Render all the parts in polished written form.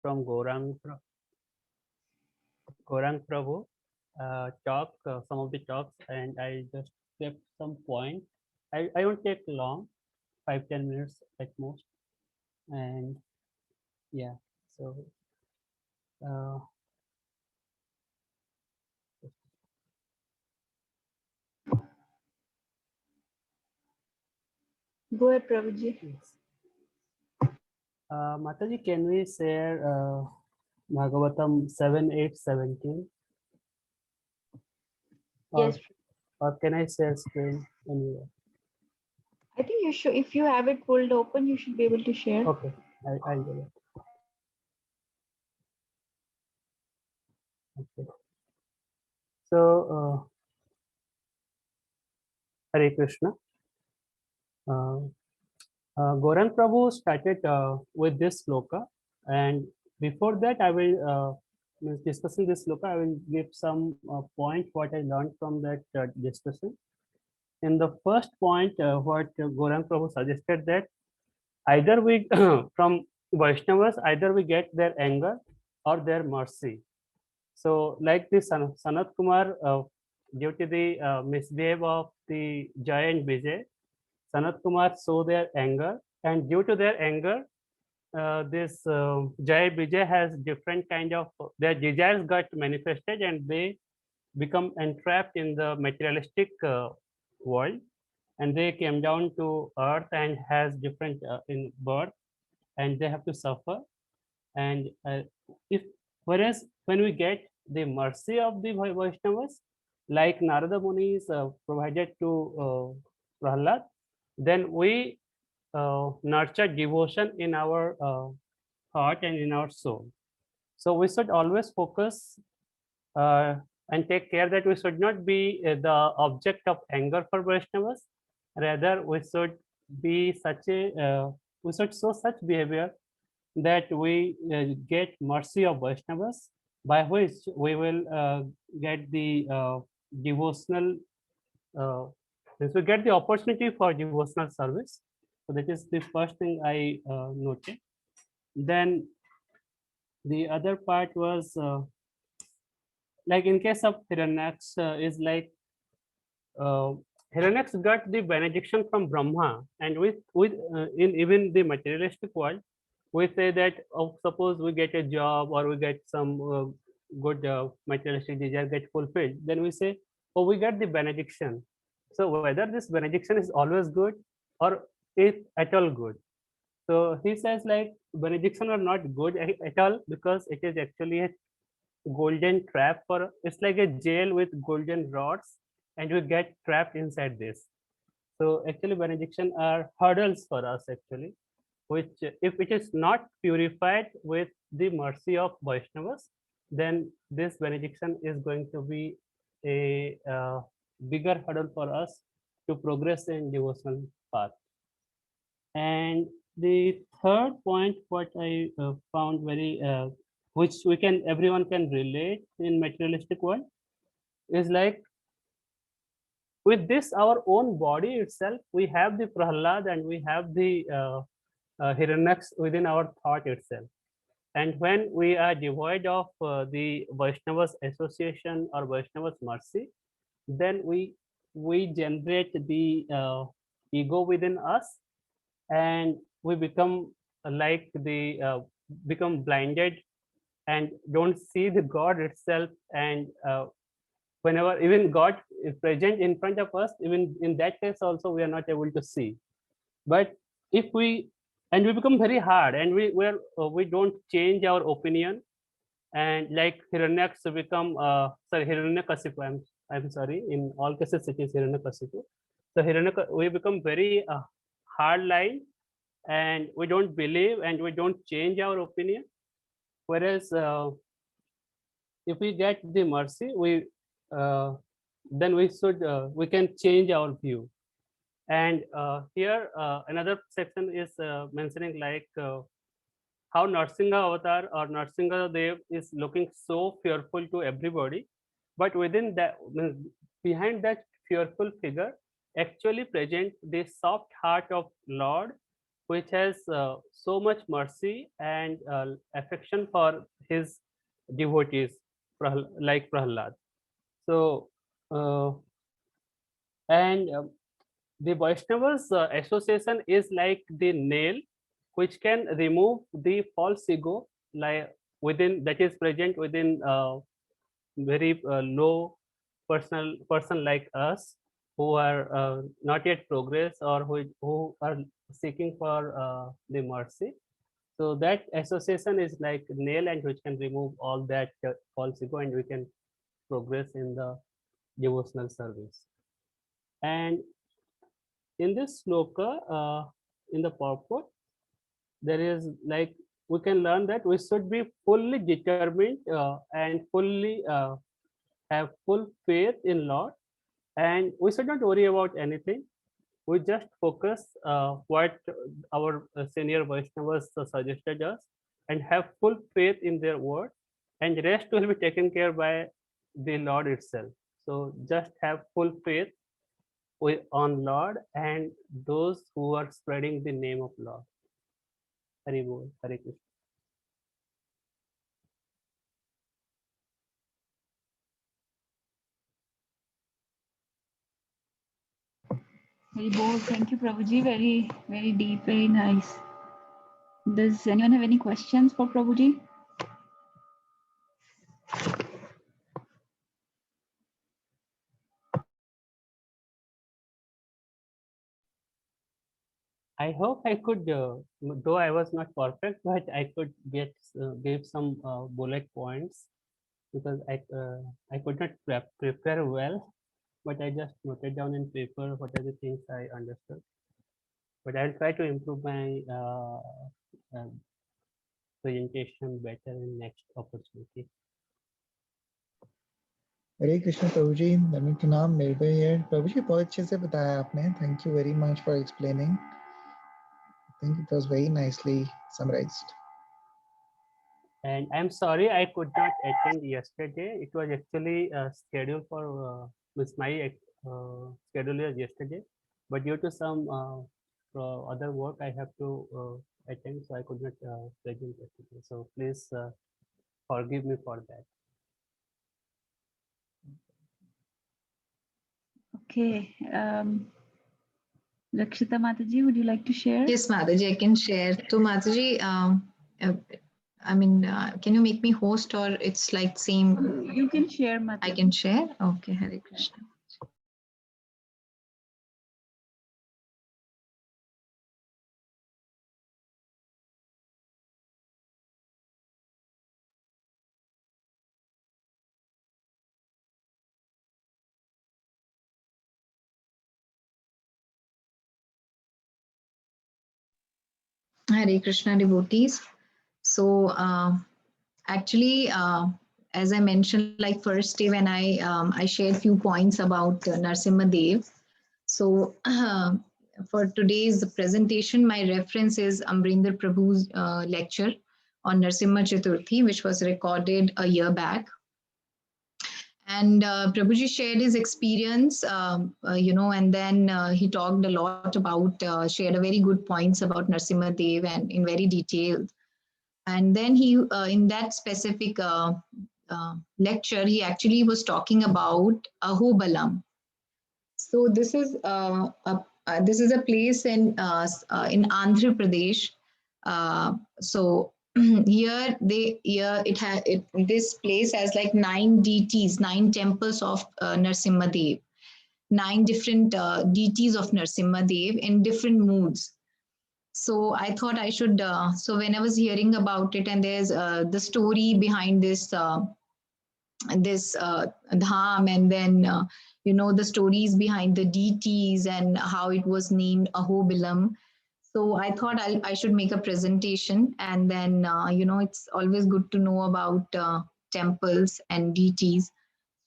from Gaurang Prabhu talk, some of the talks, and I just kept some point. I won't take long, 5-10 minutes at most, and yeah. So uh, Go ahead, Prabhuji. yes. Mataji, can we share Bhagavatam 7:8-17, Yes, or can I share screen anywhere? I think you should. If you have it pulled open, you should be able to share. Okay, I'll do it. Okay. So, Hare Krishna. Uh, Gaurang Prabhu started with this sloka, and before that, I will means discussing this sloka. I will give some point what I learned from that discussion. In the first point, what Gaurang Prabhu suggested that either we from Vaishnavas, either we get their anger or their mercy. So, like this Sanat Kumar, due to the misbehave of the Jay and Vijay, Sanat Kumar show their anger, and due to their anger, this Jay Vijay has different kind of their desires got manifested, and they become entrapped in the materialistic world, and they came down to earth and has different in birth, and they have to suffer. And if whereas when we get the mercy of the Vaishnavas, like Narada Muni is provided to Prahlad, then we nurture devotion in our heart and in our soul. So we should always focus uh, and take care that we should not be the object of anger for Vaishnavas. Rather, we should be such a we should show such behavior that we get mercy of Vaishnavas, by which we will get the devotional, uh, we get the opportunity for devotional service. So that is the first thing I noted. Then the other part was like in case of Hiranyaks is like uh, Hiranyaks got the benediction from Brahma, and with in even the materialistic world, we say that oh, suppose we get a job or we get some good materialistic desire get fulfilled, then we say, oh, we get the benediction. So whether this benediction is always good or is at all good. So he says like benediction are not good at all because it is actually a golden trap for it's like a jail with golden rods and we get trapped inside this. So actually benediction are hurdles for us actually, which if it is not purified with the mercy of Vaishnavas, then this benediction is going to be a bigger hurdle for us to progress in devotional path. And the third point, what I found very, which we can everyone can relate in materialistic world, is like with this our own body itself, we have the Prahlad and we have the Hiranyaks within our thought itself. And when we are devoid of the Vaishnavas association or Vaishnavas mercy, then we generate the ego within us, and we become like the become blinded and don't see the God itself. And whenever even God is present in front of us, even in that case also we are not able to see. But if we and we become very hard and we don't change our opinion, and like Hiranyaks become sorry Hiranyakasipu, I'm sorry, in all cases it is Hiranyakasipu. So we become very hard line, and we don't believe and we don't change our opinion. Whereas if we get the mercy, we then we can change our view. And here another section is mentioning like how Narsinga Avatar or Narsinga Dev is looking so fearful to everybody, but within that, behind that fearful figure, actually present the soft heart of Lord, which has so much mercy and affection for his devotees, like Prahlad. So, and the Vaishnavas association is like the nail which can remove the false ego like within that is present within very low person like us who are not yet progress or who are seeking for the mercy. So that association is like nail and which can remove all that false ego and we can progress in the devotional service. And in this sloka, in the purport, there is like we can learn that we should be fully determined and fully have full faith in Lord, and we should not worry about anything. We just focus what our senior Vaishnavas suggested us and have full faith in their word, and rest will be taken care by the Lord itself. So just have full faith on Lord and those who are spreading the name of Lord. Hari Bol, Hare Krishna. Very bold. Thank you, Prabhuji. Very, very deep, very nice. Does anyone have any questions for Prabhuji? I hope I could, though I was not perfect, but I could get give some bullet points because I could not prepare well, but I just noted down in paper what are the things I understood. But I'll try to improve my uh, presentation better in next opportunity. हरे कृष्ण प्रभु जी, नमन प्रणाम निर्भय here. प्रभु जी बहुत अच्छे से बताया आपने, thank you very much for explaining. I think it was very nicely summarised. And I'm sorry I could not attend yesterday. It was actually scheduled for with my schedule was yesterday, but due to some other work I have to attend, so I could not present yesterday. So please forgive me for that. Okay. Rakshita Mataji, would you like to share? Yes, Mataji, I can share. So, Mataji, I mean, can you make me host or it's like same? You can share, Mataji. I can share? Okay, Hare Krishna. Hare Krishna devotees. So actually, as I mentioned, like first day when I shared few points about Narasimha Dev. So for today's presentation, my reference is Amrinder Prabhu's lecture on Narasimha Chaturthi, which was recorded a year back. And Prabhuji shared his experience, and then he talked a lot about, shared a very good points about Narasimha Dev and in very detailed. And then he, in that specific lecture, he actually was talking about Ahobalam. So this is a place in Andhra Pradesh. So here this place has like 9 deities, 9 temples of Narasimha Dev, 9 different deities of Narasimha Dev in different moods. So I thought I should, so when I was hearing about it, and there's the story behind this dham, and then the stories behind the deities and how it was named Ahobilam. So I thought I should make a presentation, and then it's always good to know about temples and deities.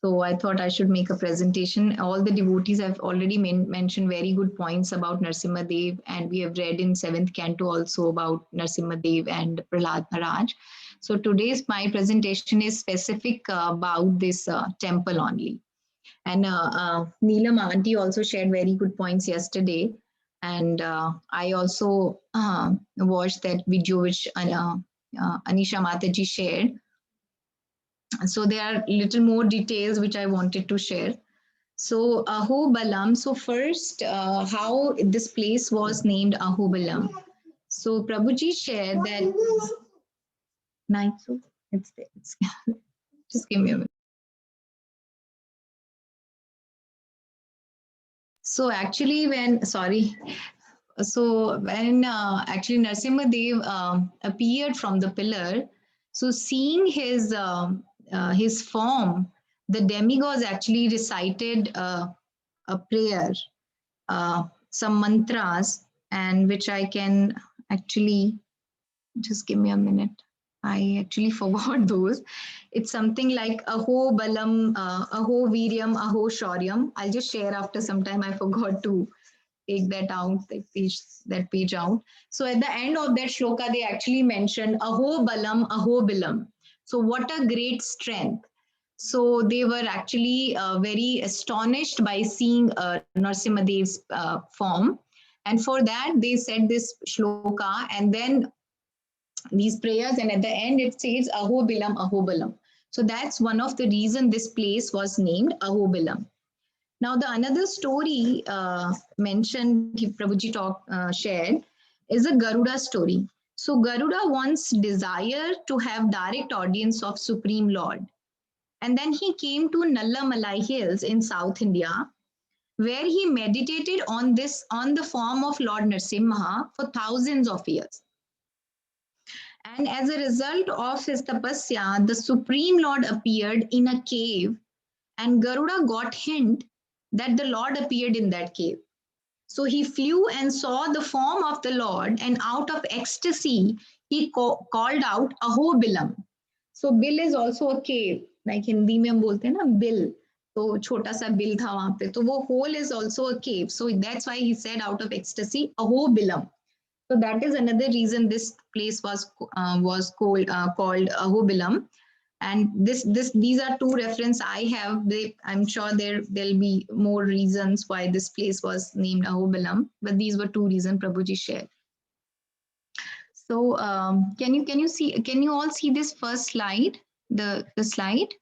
So I thought I should make a presentation. All the devotees have already mentioned very good points about Narasimha Dev, and we have read in 7th canto also about Narasimha Dev and Prahlad Maharaj. So today's my presentation is specific about this temple only. And Neelam Aunty also shared very good points yesterday. And I also watched that video which Anisha Mataji shared. So there are little more details which I wanted to share. So Ahobalam. So first, how this place was named Ahobalam. So Prabhuji shared that. Nice. It's there. Just give me a minute. So actually, when actually Narasimha Dev appeared from the pillar, so seeing his form, the demigods actually recited a prayer, some mantras, and which I can actually, just give me a minute. I actually forgot those. It's something like Aho Balam, Aho Viryam, Aho Shauryam. I'll just share after some time. I forgot to take that out, that page out. So at the end of that shloka, they actually mentioned Aho Balam, Aho Bilam. So what a great strength. So they were actually very astonished by seeing Narasimha Dev's form. And for that, they said this shloka, and then these prayers, and at the end it says Ahobilam, Ahobalam. So that's one of the reason this place was named Ahobilam. Now the another story mentioned, Prabhuji shared, is a Garuda story. So Garuda once desired to have direct audience of Supreme Lord, and then he came to Nallamalai Hills in South India, where he meditated on the form of Lord Narasimha for thousands of years. And as a result of his tapasya, the Supreme Lord appeared in a cave, and Garuda got hint that the Lord appeared in that cave. So he flew and saw the form of the Lord, and out of ecstasy, he called out Ahobilam. So Bill is also a cave, like Hindi में हम बोलते हैं ना Bill. तो छोटा सा bill था वहां पे, तो वो hole is also a cave. So that's why he said out of ecstasy Ahobilam. So that is another reason this place was called Ahobilam. And these are two reference I have. I'm sure there'll be more reasons why this place was named Ahobilam, but these were two reasons Prabhuji shared. So can you all see this first slide, the slide,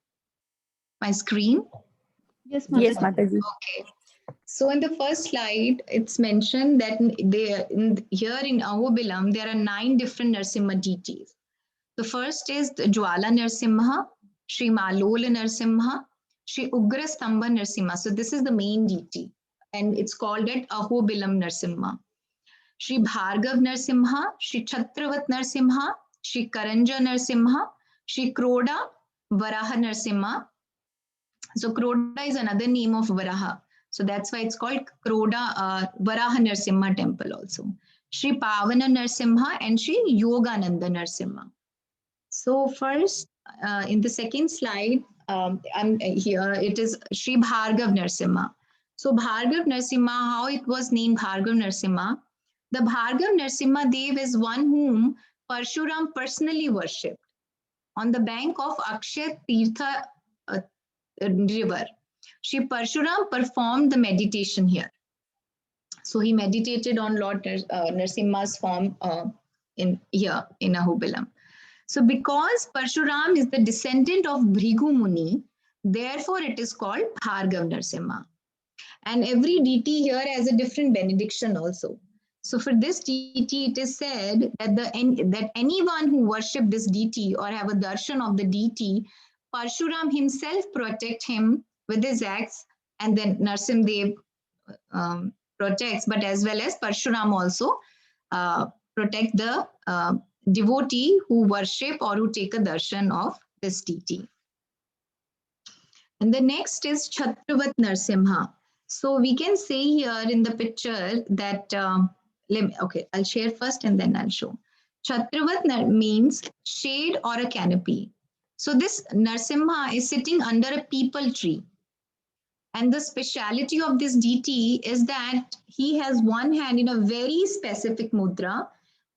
my screen? Yes, Mataji. Yes, Mataji. Okay. So in the first slide, it's mentioned that here in Ahobilam, there are 9 different Narasimha deities. The first is the Jwala Narasimha, Shri Malola Narasimha, Shri Ugra Stambha Narasimha. So this is the main deity, and it's called at Ahobilam Narasimha. Shri Bhargav Narasimha, Shri Chhatravat Narasimha, Shri Karanja Narasimha, Shri Kroda Varaha Narasimha. So Kroda is another name of Varaha. So that's why it's called Kroda Varaha Narasimha temple also. Shri Pavana Narasimha and Shri Yogananda Narasimha. So first, in the second slide, here it is Shri Bhargav Narasimha. So Bhargav Narasimha, how it was named Bhargav Narasimha? The Bhargav Narasimha Dev is one whom Parshuram personally worshipped on the bank of Akshay Tirtha river. Shri Parshuram performed the meditation here. So he meditated on Lord Narasimha's form in Ahobilam. So because Parshuram is the descendant of Bhrigu Muni, therefore it is called Bhargav Narasimha. And every deity here has a different benediction also. So for this deity, it is said that anyone who worship this deity or have a darshan of the deity, Parshuram himself protect him with his axe, and then Narasimha Dev protects, but as well as Parshuram also protect the devotee who worship or who take a darshan of this deity. And the next is Chhatravat Narasimha. So we can say here in the picture that, okay, I'll share first and then I'll show. Chhatravat means shade or a canopy. So this Narasimha is sitting under a peepal tree. And the speciality of this deity is that he has one hand in a very specific mudra,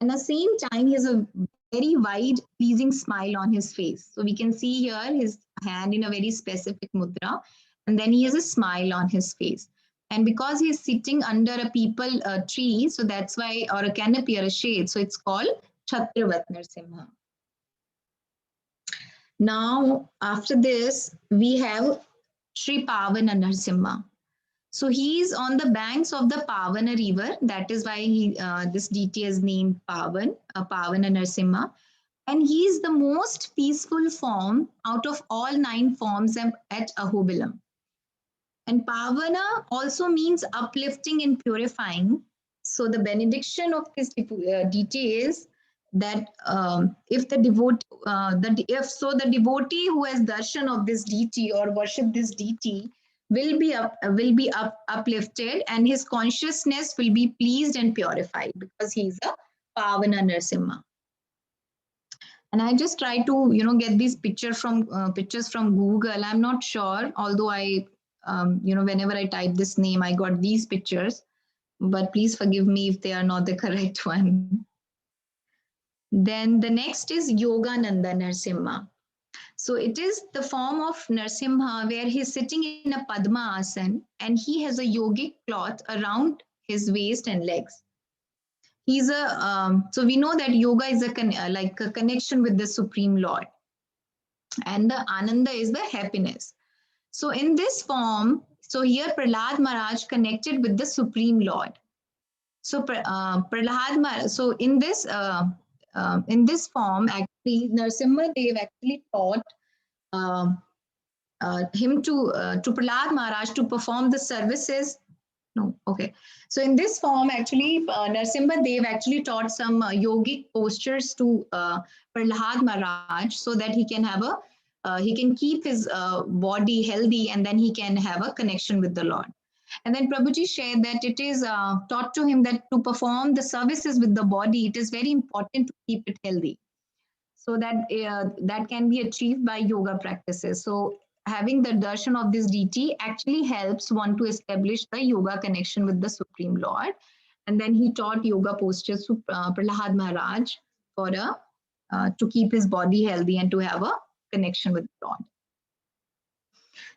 and at the same time, he has a very wide, pleasing smile on his face. So we can see here his hand in a very specific mudra, and then he has a smile on his face. And because he's sitting under a peepal tree, so that's why, or a canopy or a shade, so it's called Chhatravat Narsimha. Now, after this, we have Sri Pavana Narsimha. So he is on the banks of the Pavana river. That is why this deity is named Pavana Narsimha. And he is the most peaceful form out of all 9 forms at Ahobilam. And Pavana also means uplifting and purifying. So the benediction of this deity is that if the devotee, the devotee who has darshan of this deity or worship this deity will be uplifted, and his consciousness will be pleased and purified because he is a Pavana Narsimha. And I just try to get these pictures from Google. I'm not sure, although I whenever I type this name, I got these pictures, but please forgive me if they are not the correct one. Then the next is Yogananda Narsimha. So it is the form of Narsimha where he's sitting in a Padma Asana and he has a yogic cloth around his waist and legs. He's so we know that yoga is like a connection with the Supreme Lord, and the Ananda is the happiness. So in this form, so here Prahlad Maharaj connected with the Supreme Lord. So Prahlad Maharaj, so in this form, actually Narsimha Dev actually taught him to Prahlad Maharaj to perform the services. No, okay. So in this form, actually, Narsimha Dev actually taught some yogic postures to Prahlad Maharaj so that he can have he can keep his body healthy, and then he can have a connection with the Lord. And then Prabhuji shared that it is taught to him that to perform the services with the body, it is very important to keep it healthy. So that that can be achieved by yoga practices. So having the darshan of this deity actually helps one to establish the yoga connection with the Supreme Lord. And then he taught yoga postures to Prahlad Maharaj for to keep his body healthy and to have a connection with the Lord.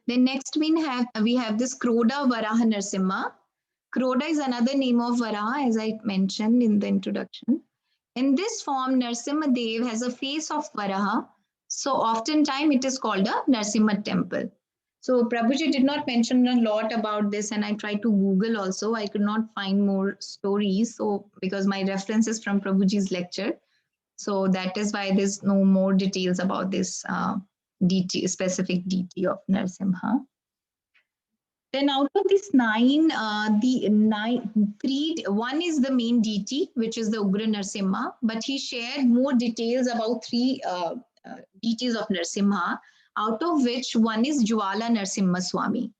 Then next we have this Kroda Varaha Narsimha. Kroda is another name of Varaha, as I mentioned in the introduction. In this form, Narsimha Dev has a face of Varaha. So oftentimes it is called a Narsimha temple. So Prabhuji did not mention a lot about this, and I tried to Google also. I could not find more stories. So because my reference is from Prabhuji's lecture. So that is why there's no more details about this specific deity of Narsimha. Then out of these 9, one is the main deity, which is the Ugra Narsimha, but he shared more details about 3 deities of Narsimha, out of which one is Jwala Narsimha Swami.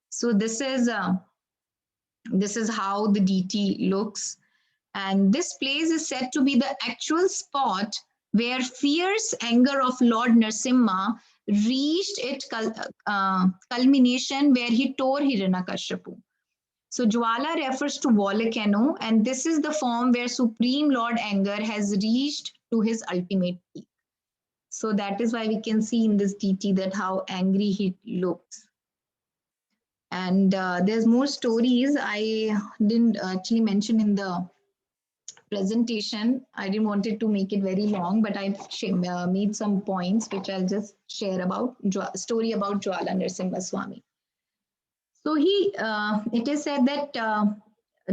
So this is how the deity looks. And this place is said to be the actual spot where fierce anger of Lord Narsimha reached its culmination, where he tore Hiranyakashipu. So Jwala refers to volcano, and this is the form where Supreme Lord anger has reached to his ultimate peak. So that is why we can see in this deity that how angry he looks. And there's more stories I didn't actually mention in the presentation. I didn't want it to make it very long, but I made some points which I'll just share about story about Jwala Narsimha Swami. So it is said that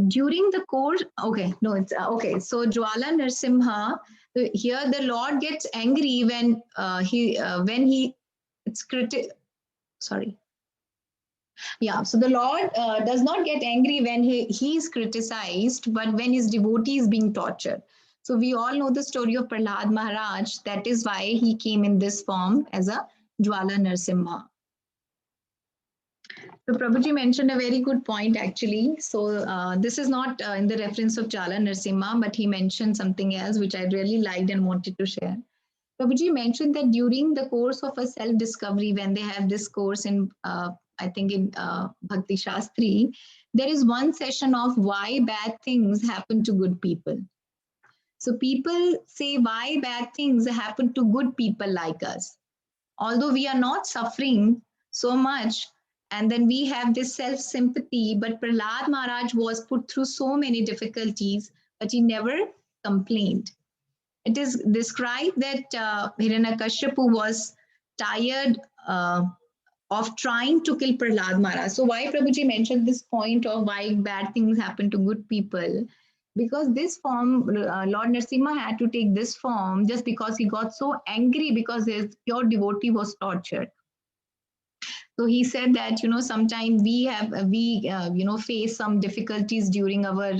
during the course, so Jwala Narsimha, here the Lord gets angry when so the Lord does not get angry when he is criticized, but when his devotee is being tortured. So we all know the story of Prahlad Maharaj. That is why he came in this form as a Jwala Narsimha. So Prabhuji mentioned a very good point actually. So this is not in the reference of Jwala Narsimha, but he mentioned something else which I really liked and wanted to share. Prabhuji mentioned that during the course of a self-discovery, when they have this course in I think in Bhakti Shastri, there is one session of why bad things happen to good people. So people say why bad things happen to good people like us. Although we are not suffering so much, And then we have this self-sympathy, but Prahlad Maharaj was put through so many difficulties, but he never complained. It is described that Hiranyakashipu was tired of trying to kill Prahlad Maharaj. So why Prabhuji mentioned this point of why bad things happen to good people? Because this form, Lord Narasimha had to take this form just because he got so angry because his pure devotee was tortured. So he said that, you know, sometimes we face some difficulties during our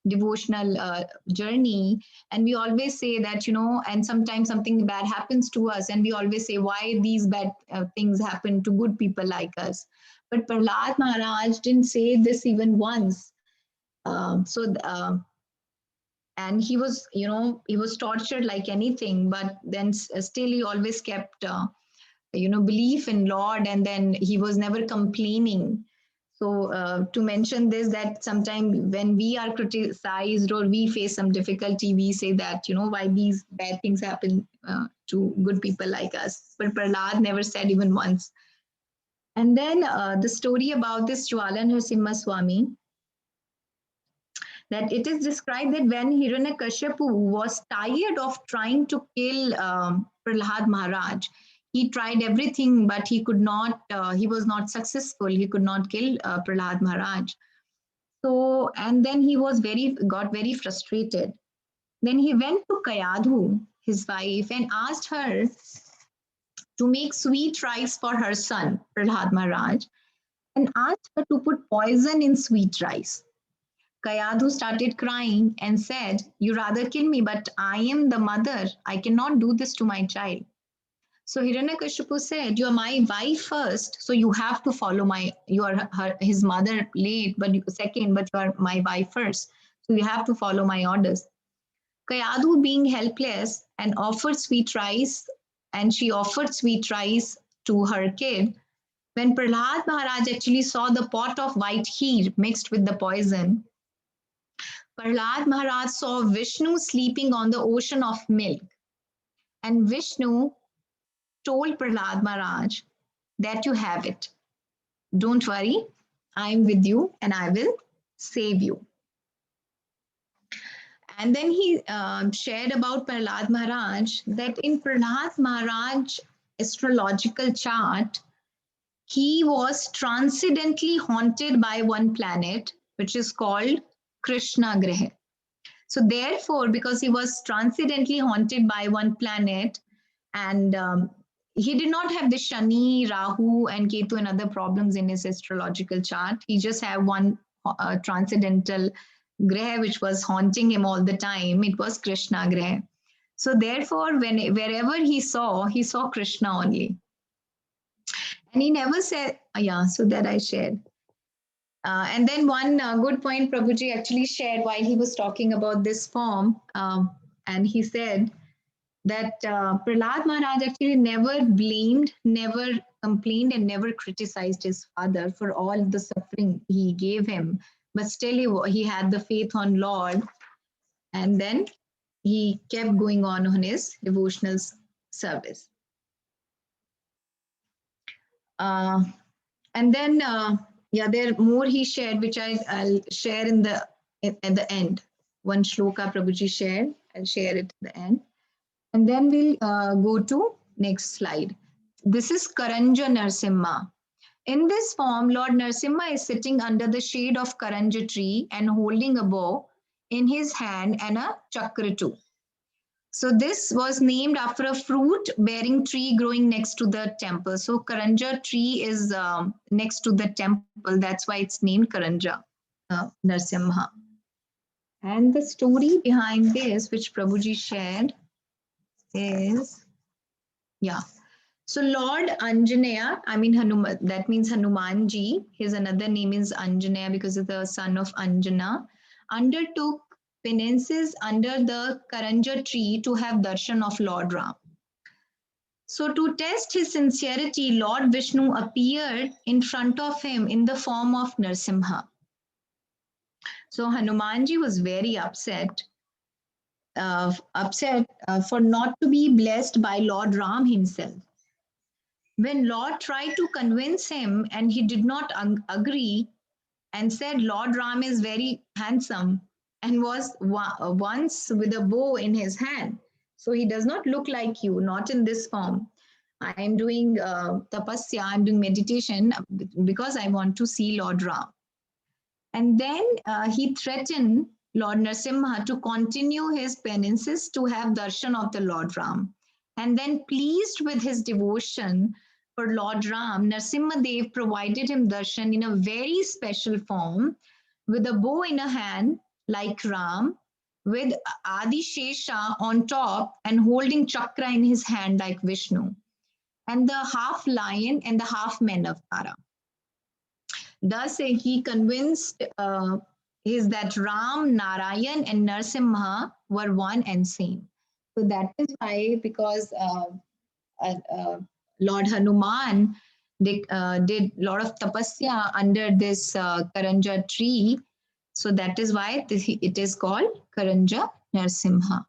devotional journey. And we always say that, you know, and sometimes something bad happens to us. And we always say, why these bad things happen to good people like us? But Prahlad Maharaj didn't say this even once. And he was, you know, he was tortured like anything, but then still he always kept belief in Lord, and then he was never complaining. So to mention this, that sometimes when we are criticized or we face some difficulty, we say that, you know, why these bad things happen to good people like us. But Prahlad never said even once. And then the story about this Jwala Narasimha Swami, that it is described that when Hiranyakashipu was tired of trying to kill Prahlad Maharaj, he tried everything, but he could not, he was not successful. He could not kill Prahlad Maharaj. So, and then he was got very frustrated. Then he went to Kayadhu, his wife, and asked her to make sweet rice for her son, Prahlad Maharaj, and asked her to put poison in sweet rice. Kayadhu started crying and said, "You rather kill me, but I am the mother. I cannot do this to my child." So Hiranyakashipu said, "You are my wife first, so you have to follow his mother late, but second, but you are my wife first. So you have to follow my orders." Kayadhu, being helpless, and offered sweet rice, and she offered sweet rice to her kid. When Prahlad Maharaj actually saw the pot of white kheer mixed with the poison, Prahlad Maharaj saw Vishnu sleeping on the ocean of milk. And Vishnu told Prahlad Maharaj that you have it. Don't worry, I am with you and I will save you. And then he shared about Prahlad Maharaj that in Prahlad Maharaj astrological chart, he was transcendently haunted by one planet, which is called Krishna Graha. So therefore, because he was transcendently haunted by one planet, and he did not have the Shani, Rahu, and Ketu and other problems in his astrological chart. He just had one transcendental graha which was haunting him all the time. It was Krishna graha. So therefore, wherever he saw Krishna only. And he never said, so that I shared. And then one good point Prabhuji actually shared while he was talking about this form, and he said that Prahlad Maharaj actually never blamed, never complained, and never criticized his father for all the suffering he gave him. But still he had the faith on Lord, and then he kept going on his devotional service. And then, there are more he shared, which I'll share at the end. One shloka Prabhuji shared, I'll share it at the end. And then we'll go to next slide. This is Karanja Narasimha. In this form, Lord Narasimha is sitting under the shade of Karanja tree and holding a bow in his hand and a chakra too. So this was named after a fruit-bearing tree growing next to the temple. So Karanja tree is next to the temple. That's why it's named Karanja Narasimha. And the story behind this, which Prabhuji shared, is, so Lord Anjaneya, Hanuman, that means Hanumanji, his another name is Anjaneya because of the son of Anjana, undertook penances under the Karanja tree to have darshan of Lord Ram. So to test his sincerity, Lord Vishnu appeared in front of him in the form of Narasimha. So Hanumanji was very upset for not to be blessed by Lord Ram himself. When Lord tried to convince him and he did not agree and said Lord Ram is very handsome and was once with a bow in his hand. So he does not look like you, not in this form. I am doing tapasya, I'm doing meditation because I want to see Lord Ram. And then he threatened Lord Narasimha to continue his penances to have darshan of the Lord Ram. And then, pleased with his devotion for Lord Ram, Narasimha Dev provided him darshan in a very special form, with a bow in a hand like Ram, with Adi Shesha on top and holding chakra in his hand like Vishnu, and the half lion and the half man avatar. Thus, he convinced is that Ram, Narayan, and Narasimha were one and same. So that is why, because Lord Hanuman did a lot of tapasya under this Karanja tree. So that is why it is called Karanja Narasimha.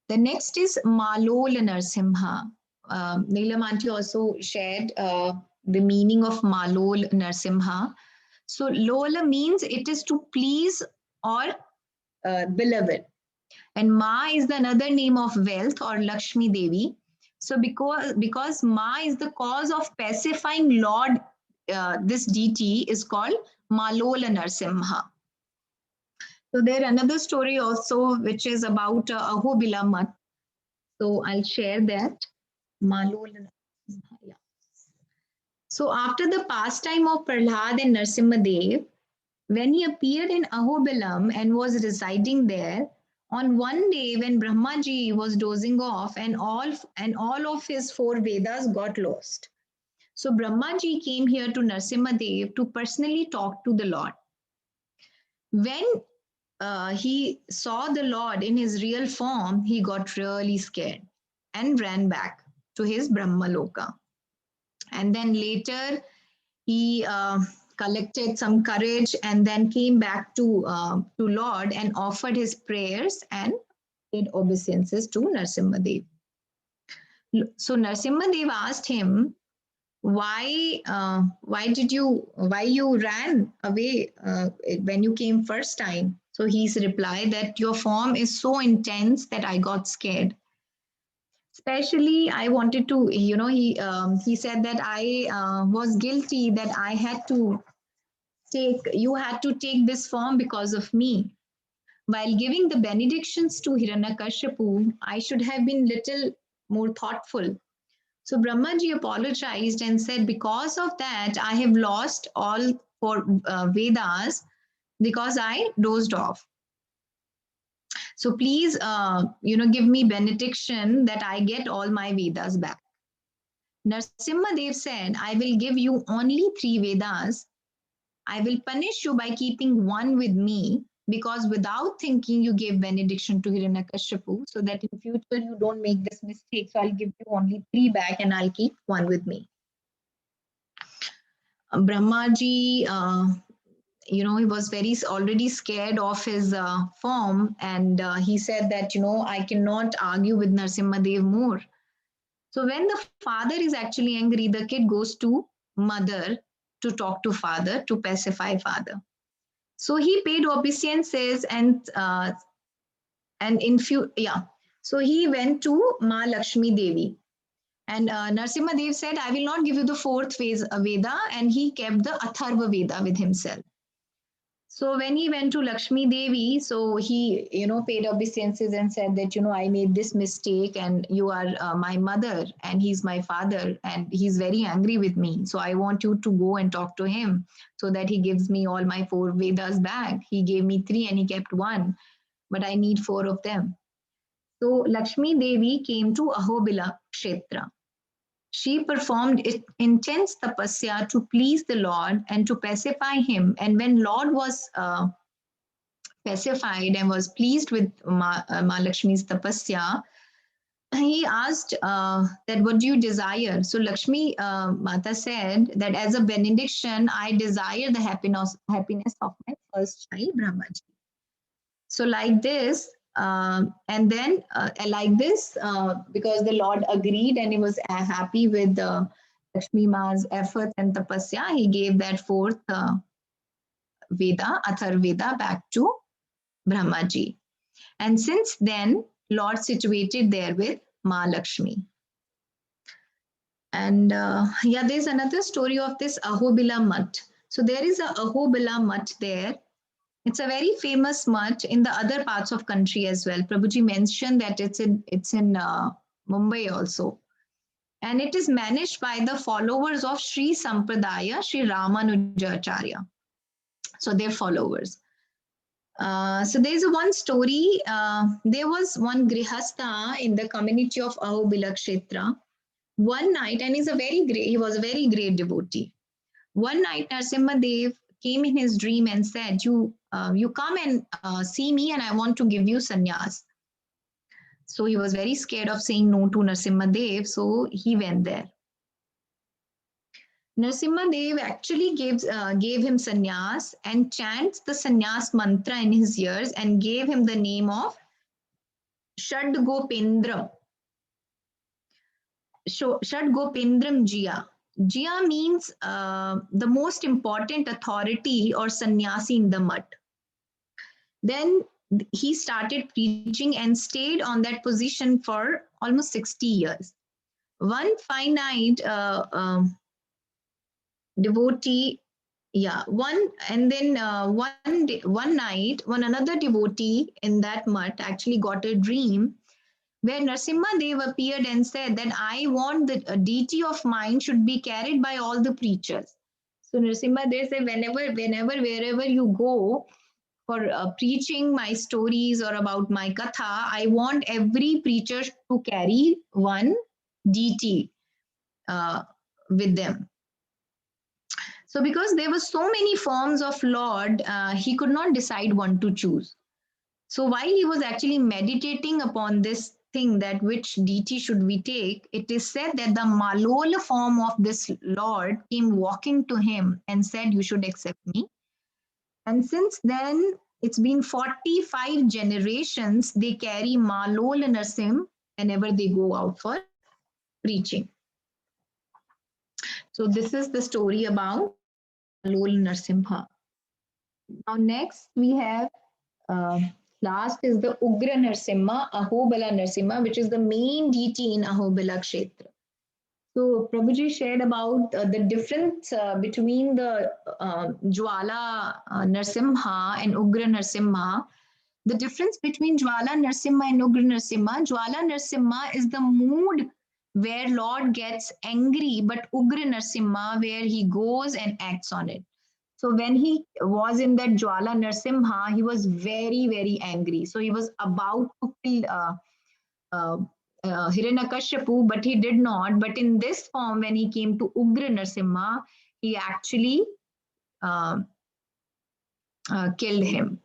The next is Malol Narasimha. Neelam Aunty also shared the meaning of Malol Narasimha. So Lola means it is to please or beloved. And Ma is the another name of wealth or Lakshmi Devi. So because Ma is the cause of pacifying Lord, this deity is called Malola Narasimha. So there another story also which is about Ahobila Mat. So I'll share that. Malola Narasimha. Yeah. So after the pastime of Prahlad and Narasimha Dev, when he appeared in Ahobilam and was residing there, on one day when Brahmaji was dozing off and all of his 4 Vedas got lost. So Brahmaji came here to Narasimha Dev to personally talk to the Lord. When he saw the Lord in his real form, he got really scared and ran back to his Brahmaloka. And then later he collected some courage and then came back to Lord and offered his prayers and paid obeisances to Narasimha Dev. So Narasimha Dev asked him, why you ran away when you came first time? So he's replied that your form is so intense that I got scared. Especially, I wanted to, he said that I was guilty, that I had to you had to take this form because of me. While giving the benedictions to Hiranyakashipu, I should have been little more thoughtful. So Brahmaji apologized and said, because of that, I have lost all 4 Vedas because I dozed off. So please, give me benediction that I get all my Vedas back. Narasimha Dev said, I will give you only 3 Vedas. I will punish you by keeping 1 with me, because without thinking you gave benediction to Hiranyakashipu, so that in future you don't make this mistake. So I'll give you only 3 back and I'll keep 1 with me. Brahmaji, he was already scared of his form, and he said that, I cannot argue with Narasimha Dev more. So when the father is actually angry, the kid goes to mother to talk to father, to pacify father. So he paid obeisances So he went to Ma Lakshmi Devi. And Narasimha Dev said, I will not give you the 4th Veda, and he kept the Atharva Veda with himself. So when he went to Lakshmi Devi, so he, paid obeisances and said that, I made this mistake and you are my mother and he's my father and he's very angry with me. So I want you to go and talk to him so that he gives me all my 4 Vedas back. He gave me 3 and he kept 1, but I need 4 of them. So Lakshmi Devi came to Ahobila Kshetra. She performed intense tapasya to please the Lord and to pacify him. And when Lord was pacified and was pleased with Ma Lakshmi's tapasya, he asked that, what do you desire? So Lakshmi Mata said that as a benediction, I desire the happiness of my first child, Brahmaji. So like this, And then like this, because the Lord agreed and he was happy with Lakshmi Ma's effort and tapasya, he gave that fourth Veda, Atharvaveda, back to Brahmaji. And since then, Lord situated there with Ma Lakshmi. And yeah, there's another story of this Ahobila Mutt. So there is a Ahobila Mutt there. It's a very famous mutt in the other parts of country as well. Prabhuji mentioned that it's in Mumbai also. And it is managed by the followers of Sri Sampradaya, Sri Ramanujacharya. So they're followers. So there's one story. There was one grihastha in the community of Ahobila Kshetra. One night, and he was a very great devotee. One night, Narasimha Dev came in his dream and said, you come and see me and I want to give you sannyas. So he was very scared of saying no to Narasimha Dev, so he went there. Narasimha Dev actually gave him sannyas and chants the sannyas mantra in his ears and gave him the name of Shadgopendram. Shadgopendram Jia. Jia means the most important authority or sannyasi in the mutt. Then he started preaching and stayed on that position for almost 60 years. One fine night, devotee, one night, another devotee in that mutt actually got a dream where Narasimha Dev appeared and said that I want that a deity of mine should be carried by all the preachers. So Narasimha Dev said, wherever you go for preaching my stories or about my katha, I want every preacher to carry one deity with them. So because there were so many forms of Lord, he could not decide one to choose. So while he was actually meditating upon this thing that which deity should we take, it is said that the Malola form of this Lord came walking to him and said, you should accept me. And since then, it's been 45 generations, they carry Malola Narsim whenever they go out for preaching. So this is the story about Malola Narsimha. Now next we have last is the Ugra Narsimha, Ahobila Narsimha, which is the main deity in Ahobila Kshetra. So Prabhuji shared about the difference between the Jwala Narsimha and Ugra Narsimha. The difference between Jwala Narsimha and Ugra Narsimha, Jwala Narsimha is the mood where Lord gets angry, but Ugra Narsimha where he goes and acts on it. So when he was in that Jwala Narsimha, he was very, very angry. So he was about to kill Hiranyakashipu, but he did not. But in this form, when he came to Ugra Narsimha, he actually killed him.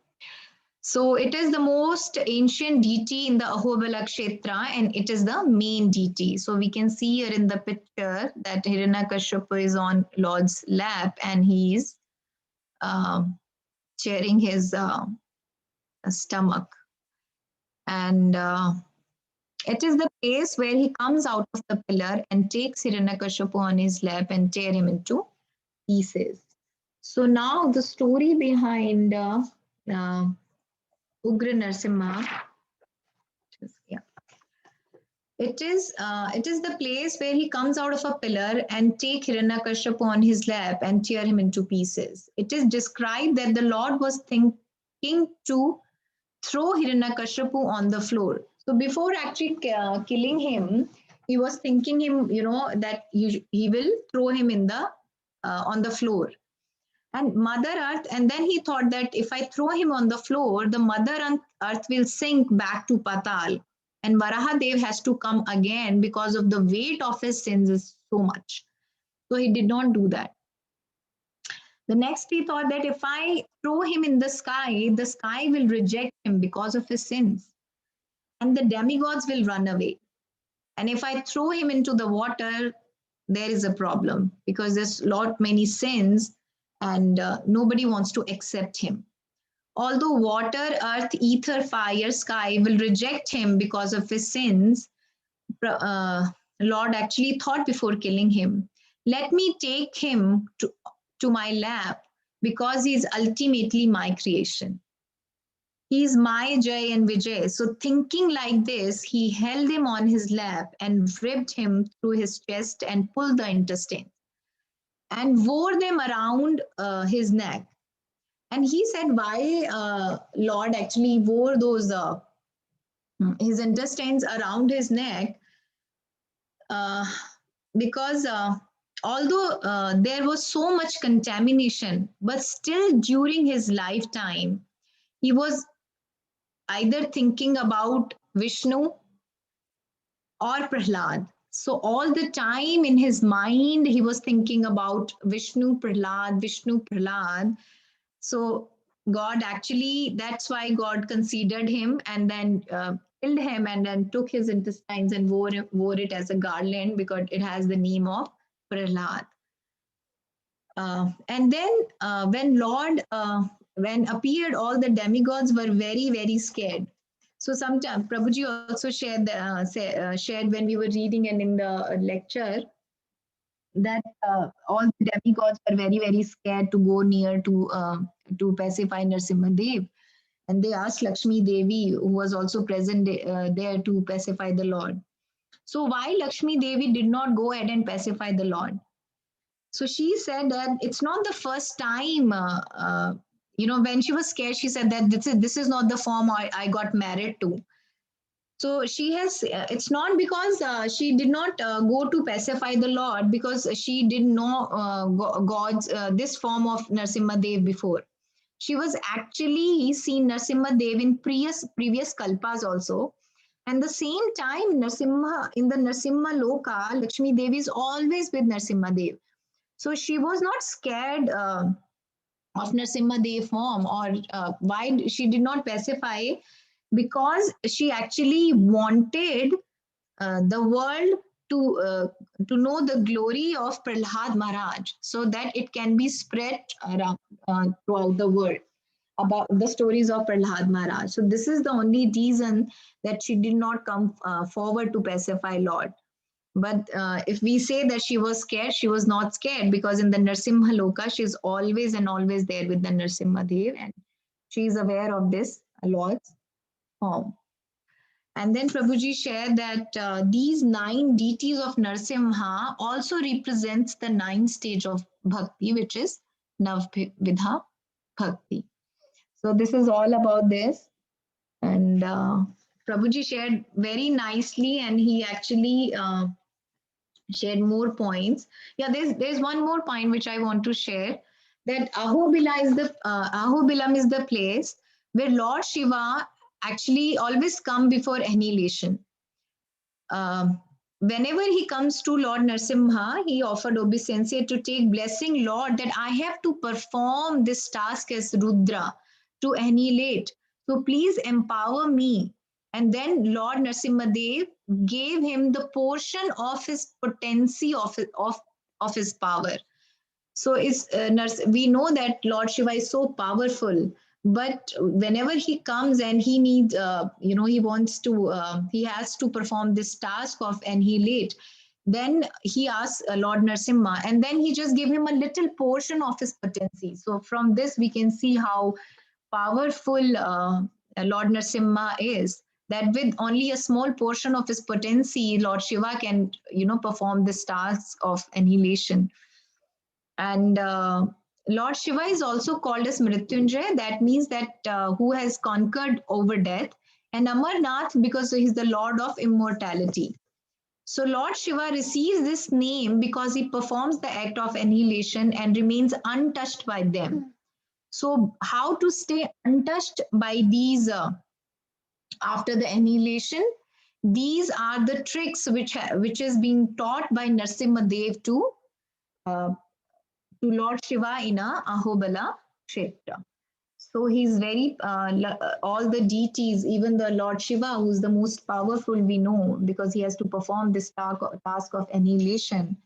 So it is the most ancient deity in the Ahobila Kshetra, and it is the main deity. So we can see here in the picture that Hiranyakashipu is on Lord's lap and he is cheering his stomach. And it is the place where he comes out of the pillar and takes Hiranyakashipu on his lap and tear him into pieces. So now the story behind Ugra Narsimha, it is the place where he comes out of a pillar and take Hiranyakashipu on his lap and tear him into pieces. It is described that the Lord was thinking to throw Hiranyakashipu on the floor. So before actually killing him, he was thinking him, that he will throw him in the on the floor. And Mother Earth, and then he thought that if I throw him on the floor, the Mother Earth will sink back to Patal. And Varahadev has to come again because of the weight of his sins is so much. So he did not do that. The next he thought that if I throw him in the sky will reject him because of his sins. And the demigods will run away. And if I throw him into the water, there is a problem because there's many sins and nobody wants to accept him. Although water, earth, ether, fire, sky will reject him because of his sins, Lord actually thought before killing him, let me take him to my lap because he is ultimately my creation. He is my Jay and Vijay. So thinking like this, he held him on his lap and ripped him through his chest and pulled the intestines and wore them around his neck. And he said, why Lord actually wore those his intestines around his neck? Because although there was so much contamination, but still during his lifetime, he was either thinking about Vishnu or Prahlad. So all the time in his mind, he was thinking about Vishnu, Prahlad, Vishnu, Prahlad. So God actually, that's why God considered him and then killed him and then took his intestines and wore it as a garland because it has the name of Prahlad. And then when appeared, all the demigods were very, very scared. So sometimes Prabhuji also shared when we were reading and in the lecture that all the demigods were very, very scared to go near to pacify Narasimha Dev. And they asked Lakshmi Devi, who was also present there to pacify the Lord. So why Lakshmi Devi did not go ahead and pacify the Lord? So she said that it's not the first time, when she was scared, she said that this is not the form I got married to. So she has, it's not because she did not go to pacify the Lord because she didn't know God's, this form of Narasimha Dev before. She was actually seen Narasimha Dev in previous kalpas also. And the same time, in the Narasimha Loka, Lakshmi Devi is always with Narasimha Dev. So she was not scared of Narasimha Dev form or why she did not pacify, because she actually wanted the world to know the glory of Prahlad Maharaj so that it can be spread around throughout the world about the stories of Prahlad Maharaj. So this is the only reason that she did not come forward to pacify Lord. But if we say that she was scared, she was not scared because in the Narasimha Loka, she's always and always there with the Narasimha Dev and she is aware of this Lord's form. And then Prabhuji shared that these 9 deities of Narasimha also represents the 9th stage of Bhakti, which is Navvidha Bhakti. So this is all about this. And Prabhuji shared very nicely and he actually shared more points. Yeah, there's one more point which I want to share, that Ahobilam is the place where Lord Shiva actually always come before annihilation. Whenever he comes to Lord Narasimha, he offered obeisance to take blessing, Lord, that I have to perform this task as Rudra to annihilate. So please empower me. And then Lord Narasimha Dev gave him the portion of his potency of his power. So we know that Lord Shiva is so powerful, but whenever he comes and he needs, he wants to, he has to perform this task of annihilate, then he asks Lord Narasimha, and then he just gave him a little portion of his potency. So from this, we can see how powerful Lord Narasimha is, that with only a small portion of his potency, Lord Shiva can, perform this task of annihilation. And Lord Shiva is also called as Mrityunjay. That means that who has conquered over death. And Amarnath because he's the Lord of immortality. So Lord Shiva receives this name because he performs the act of annihilation and remains untouched by them. So how to stay untouched by these after the annihilation? These are the tricks which is being taught by Narasimha Dev to Lord Shiva in a Ahobala Kshetra. So he's very, all the deities, even the Lord Shiva, who's the most powerful, we know, because he has to perform this task of annihilation,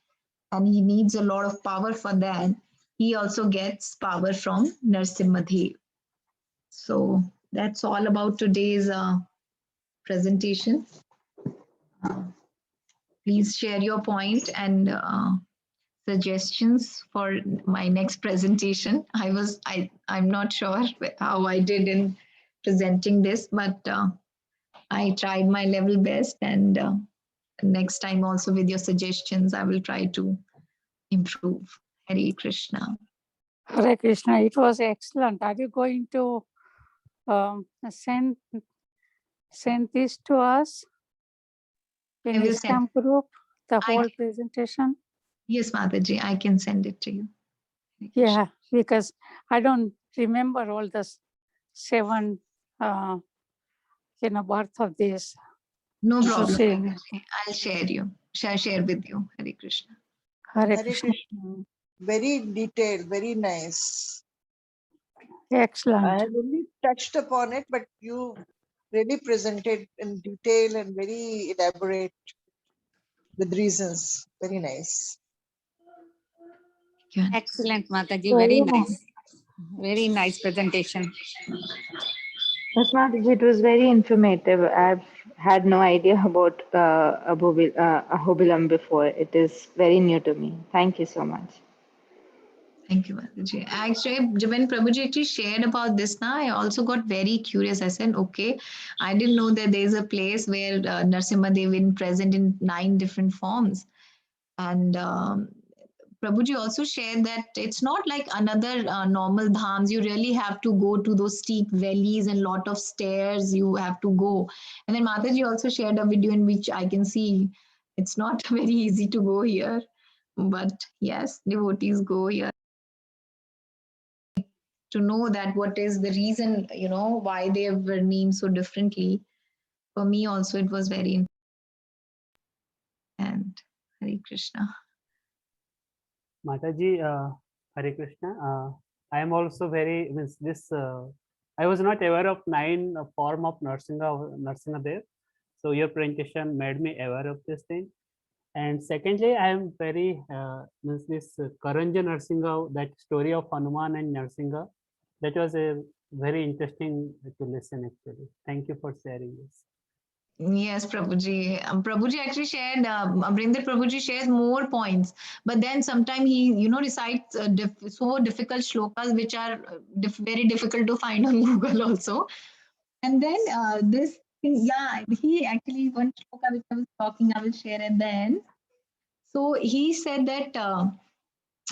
and he needs a lot of power for that. He also gets power from Narasimha Dev. So that's all about today's presentation. Please share your point and suggestions for my next presentation. I'm not sure how I did in presenting this, but I tried my level best, and next time also with your suggestions, I will try to improve. Hare Krishna. Hare Krishna, it was excellent. Are you going to send this to us in I will Islam group, the I- whole presentation? Yes, Mataji, I can send it to you. Hare Krishna. Yeah, because I don't remember all the 7, birth of this. No So problem. same. I'll share with you. Hare Krishna. Hare Hare Krishna. Krishna. Very detailed, very nice. I Excellent. had only touched upon it, but you really presented in detail and very elaborate with reasons. Very nice. Yeah. Excellent, Mataji. So, Very nice. Very nice presentation. Yes, Mataji, it was very informative. I've had no idea about Ahobilam before. It is very new to me. Thank you so much. Thank you, Mataji. Actually, when Prabhuji actually shared about this now, I also got very curious. I said, okay, I didn't know that there's a place where Narsimha Devi is present in 9 different forms. And Prabhuji also shared that it's not like another normal dhams. You really have to go to those steep valleys and lot of stairs you have to go. And then Mataji also shared a video in which I can see it's not very easy to go here. But yes, devotees go here to know that what is the reason, why they were named so differently. For me also, it was very, and Hare Krishna. Mataji, Hare Krishna. I am also very means this. I was not aware of 9 form of Narsinga there. So your presentation made me aware of this thing. And secondly, I am very means this Karanja Narsinga, that story of Hanuman and Narsinga, that was a very interesting to listen actually. Thank you for sharing this. Yes, Prabhuji. Prabhuji actually shared, Amrinder Prabhuji shares more points, but then sometimes he, recites so difficult shlokas, which are very difficult to find on Google also. And then this thing, yeah, he actually, one shloka which I was talking, I will share at the end. So he said that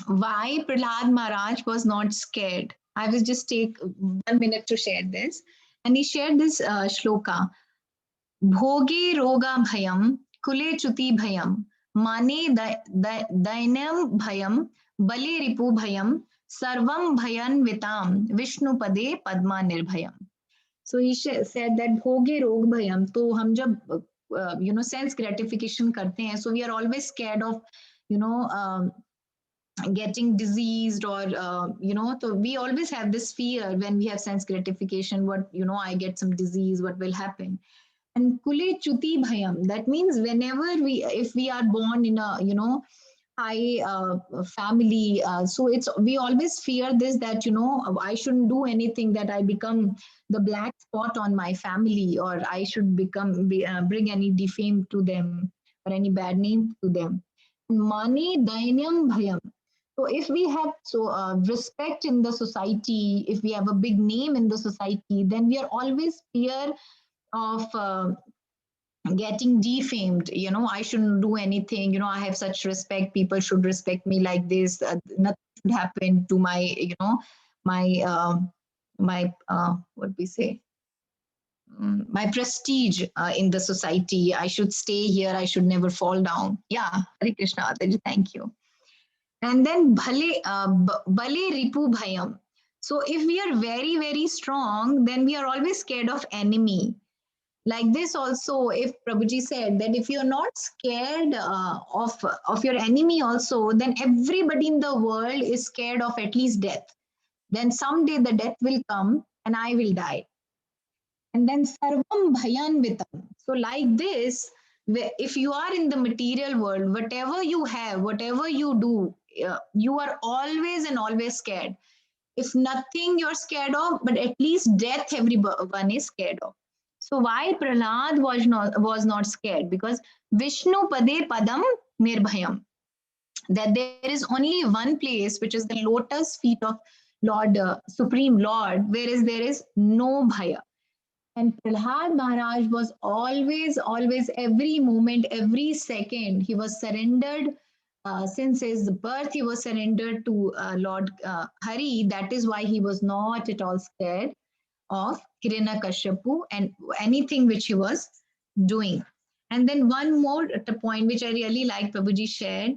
why Prahlad Maharaj was not scared. I will just take 1 minute to share this. And he shared this shloka. Bhoge roga bhayam, kule chuti bhayam, mane dainam bhayam, bale ripu bhayam, sarvam bhayan vitam, Vishnu pade padma nirbhayam. So he said that bhoge rog bhayam, to hum jab sense gratification karte hain, so we are always scared of getting diseased or so we always have this fear when we have sense gratification, what I get some disease, what will happen. And kule chuti bhayam, that means whenever if we are born in a high family, so we always fear this, that I shouldn't do anything, that I become the black spot on my family, or I should bring any defame to them or any bad name to them. Mani dainyam bhayam. So if we have respect in the society, if we have a big name in the society, then we are always fear of getting defamed. I shouldn't do anything. I have such respect. People should respect me like this. Nothing should happen to my, what we say, my prestige in the society. I should stay here. I should never fall down. Yeah, Hare Krishna, Ataji, thank you. And then bale ripu bhayam. So if we are very, very strong, then we are always scared of enemy. Like this also, if Prabhuji said that if you're not scared of your enemy also, then everybody in the world is scared of at least death. Then someday the death will come and I will die. And then sarvam bhayan vitam. So like this, if you are in the material world, whatever you have, whatever you do, you are always and always scared. If nothing you're scared of, but at least death everyone is scared of. So why Prahlad was not scared? Because Vishnu Pade Padam Nirbhayam, that there is only one place, which is the lotus feet of Lord, Supreme Lord, whereas there is no bhaya. And Prahlad Maharaj was always, every moment, every second, he was surrendered. Since his birth, he was surrendered to Lord Hari. That is why he was not at all scared of Hiranyakashipu and anything which he was doing. And then one more point which I really like, Prabhuji shared,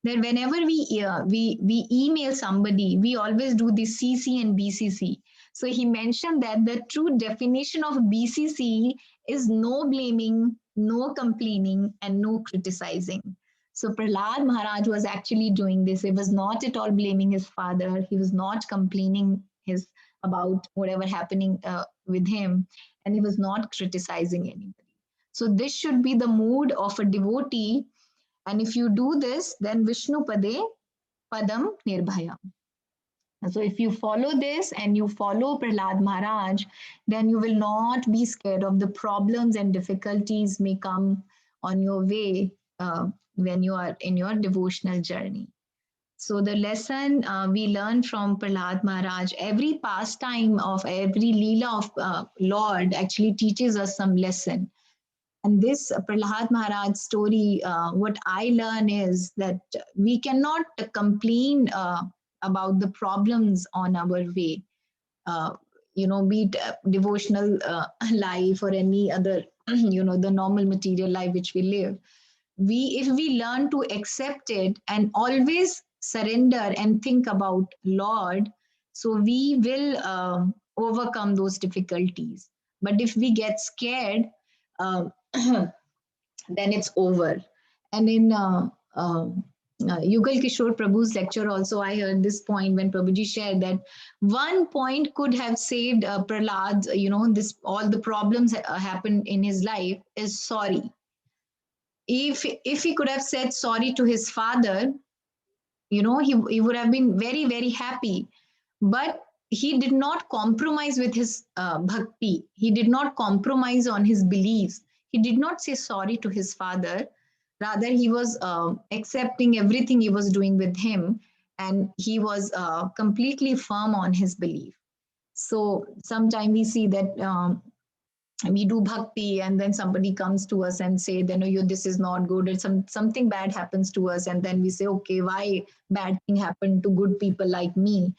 that whenever we email somebody, we always do the CC and BCC. So he mentioned that the true definition of BCC is no blaming, no complaining, and no criticizing. So Prahlad Maharaj was actually doing this. He was not at all blaming his father. He was not complaining about whatever happening with him, and he was not criticizing anybody. So this should be the mood of a devotee. And if you do this, then Vishnu Pade Padam Nirbhayam. So if you follow this and you follow Prahlad Maharaj, then you will not be scared of the problems and difficulties may come on your way when you are in your devotional journey. So the lesson we learn from Prahlad Maharaj, every pastime of every Leela of Lord actually teaches us some lesson. And this Prahlad Maharaj story, what I learn is that we cannot complain about the problems on our way, be it devotional life or any other, the normal material life which we live. If we learn to accept it and always surrender and think about Lord, so we will overcome those difficulties. But if we get scared, then it's over. And in Yugal Kishore Prabhu's lecture also, I heard this point when Prabhuji shared that one point could have saved Prahlad, all the problems happened in his life is sorry. If he could have said sorry to his father, he would have been very, very happy. But he did not compromise with his bhakti. He did not compromise on his beliefs. He did not say sorry to his father. Rather, he was accepting everything he was doing with him, and he was completely firm on his belief. So sometimes we see that we do bhakti, and then somebody comes to us and say, "No, this is not good," or something bad happens to us, and then we say, "Okay, why bad thing happened to good people like me?"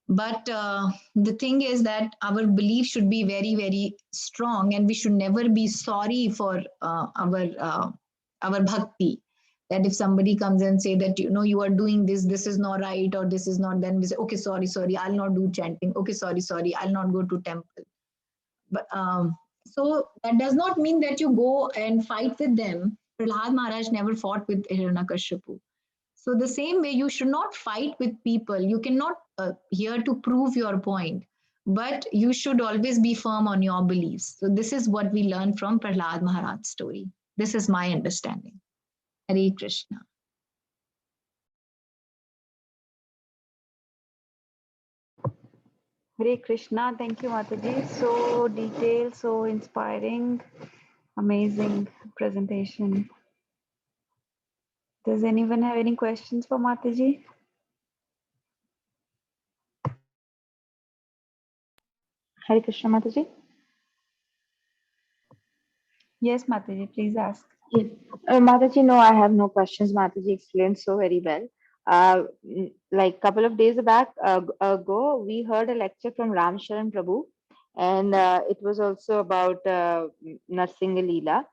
But the thing is that our belief should be very, very strong, and we should never be sorry for our bhakti. That if somebody comes and say that, you are doing this is not right, or this is not, then we say, "Okay, sorry, I'll not do chanting. Okay, sorry, I'll not go to temple." But so that does not mean that you go and fight with them. Prahlad Maharaj never fought with Hiranyakashipu. So the same way, you should not fight with people. You cannot here to prove your point, but you should always be firm on your beliefs. So this is what we learn from Prahlad Maharaj's story. This is my understanding. Hare Krishna. Hare Krishna. Thank you, Mataji. So detailed, so inspiring, amazing presentation. Does anyone have any questions for Mataji? Hare Krishna, Mataji. Yes, Mataji, please ask. Yes. Mataji, no, I have no questions. Mataji explained so very well. Like couple of days ago, we heard a lecture from Ram Sharan Prabhu, and it was also about Narsingha Leela,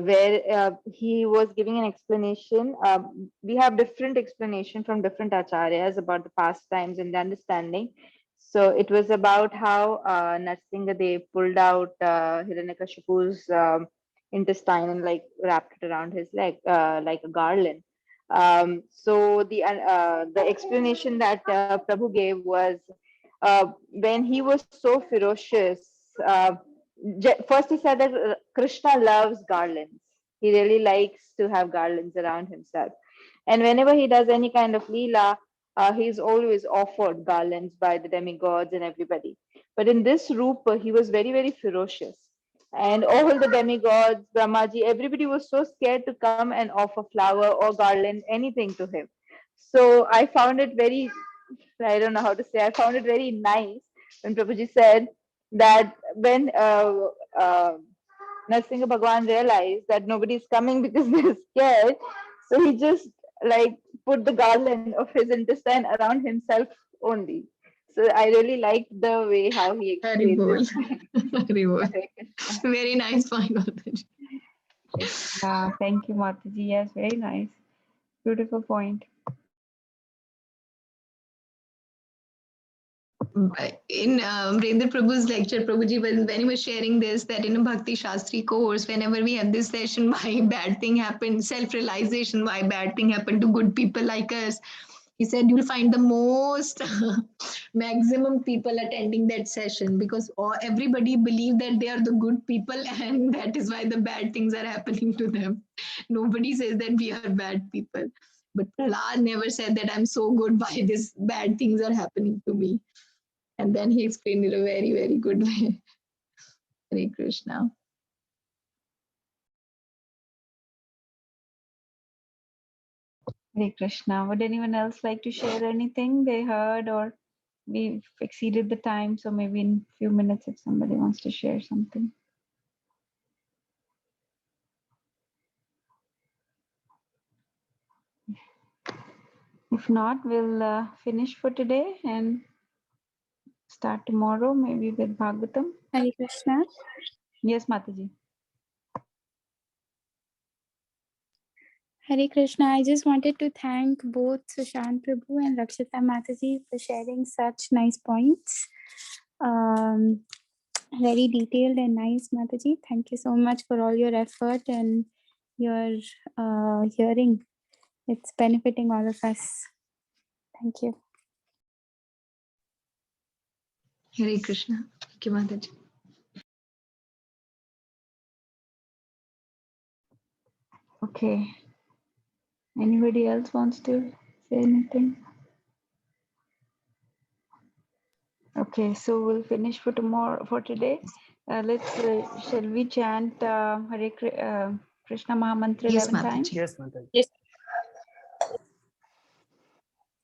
where he was giving an explanation. We have different explanation from different acharyas about the pastimes and the understanding. So it was about how Narsingha, they pulled out Hiranyakashipu's intestine and like wrapped it around his leg like a garland. So the explanation that Prabhu gave was when he was so ferocious. First, he said that Krishna loves garlands. He really likes to have garlands around himself, and whenever he does any kind of leela, he's always offered garlands by the demigods and everybody. But in this roop, he was very, very ferocious. And all the demigods, Brahmaji, everybody was so scared to come and offer flower or garland, anything to him. So I found it very, I don't know how to say, I found it very nice when Prabhuji said that when Narsinga Bhagwan realized that nobody's coming because they're scared, so he just like put the garland of his intestine around himself only. So I really liked the way how he Very explained bold. it. Very bold. Hare Krishna. Very nice point, Mataji. Thank you, Mataji. Yes, very nice. Beautiful point. In Brendra Prabhu's lecture, Prabhuji, when he was sharing this, that in a Bhakti Shastri course, whenever we have this session, why bad thing happened, self-realization, why bad thing happened to good people like us. He said you'll find the most maximum people attending that session because everybody believe that they are the good people and that is why the bad things are happening to them. Nobody says that we are bad people. But Prahlad never said that I'm so good, why these bad things are happening to me. And then he explained it a very, very good way. Hare Krishna. Hare Krishna. Would anyone else like to share anything they heard, or we've exceeded the time, so maybe in a few minutes if somebody wants to share something. If not, we'll finish for today and start tomorrow, maybe with Bhagavatam. Hare Krishna. Yes, Mataji. Hare Krishna. I just wanted to thank both Sushant Prabhu and Rakshita Mataji for sharing such nice points. Very detailed and nice, Mataji. Thank you so much for all your effort and your hearing. It's benefiting all of us. Thank you. Hare Krishna. Thank you, Mataji. Okay. Anybody else wants to say anything? Okay, so we'll finish for tomorrow, for today. Shall we chant Krishna Mahamantra Yes, 11 times? Mataji. Yes, Mataji. Yes.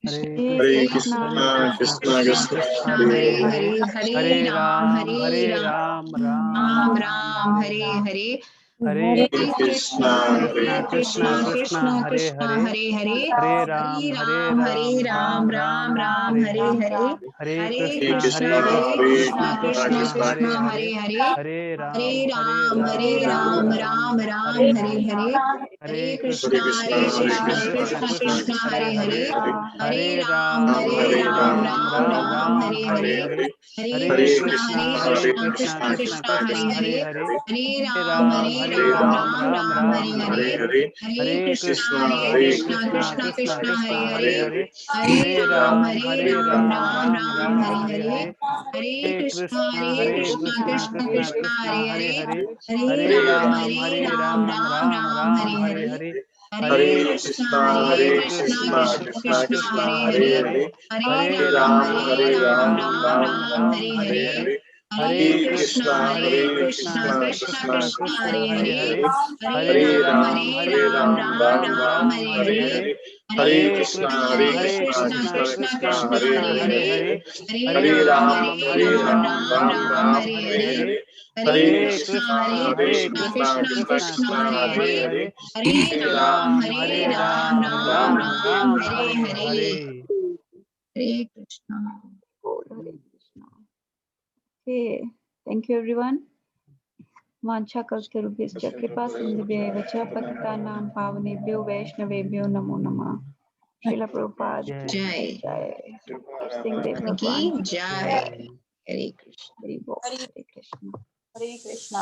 Hare Krishna, Krishna, Krishna Krishna, Hare Hare, Hare Ram, Ram Ram, Hare Hare. Hare Krishna, Krishna, Krishna Krishna, Hare Krishna, Hare, Hare Hare. Hare Ram, Hare Ram, Ram Ram, Hare Hare. Hare Hare Krishna, Krishna, Krishna Krishna Krishna, Hare Krishna, Hare, Hare Hare. Hare Hare Ram, Ram, Ram Ram, Hare Hare. Hare Hare Krishna, Krishna Krishna, Hare Hare. Hare Ram, Ram, Hare Hare. Hare Krishna, Krishna Krishna, Hare Hare. Hare Ram, Ram, Hare Hare. Hare Krishna, Krishna Krishna, Hare Hare. Hare Ram, Ram, Hare Hare. Hare Krishna, Krishna Krishna, Hare Hare. Hare Ram, Ram, Hare Hare. Hare Krishna, Krishna Krishna, Hare Hare. Hare Ram, Ram, Hare Hare. Hare Krishna, Krishna Krishna, Hare Hare. Hare Ram, Ram, Hare Hare. Hare Krishna, Krishna Krishna, Hare Hare. Hare Ram, Ram, Hare Hare. Hare Krishna, Krishna, Hare Hare. Hare Ram, Ram, Hare Hare. Hare Krishna. Hare Krishna. Okay, thank you everyone. Vancha kaltarubhyascha kripa sindhubhyeva cha patitanam pavanebhyo vaishnavebhyo namo namah. Srila Prabhupada ki Jai. jai. Singh Dev Ki Bhagwan ki Jai. Jai. Hare Krishna. Hare Krishna. Hare Krishna.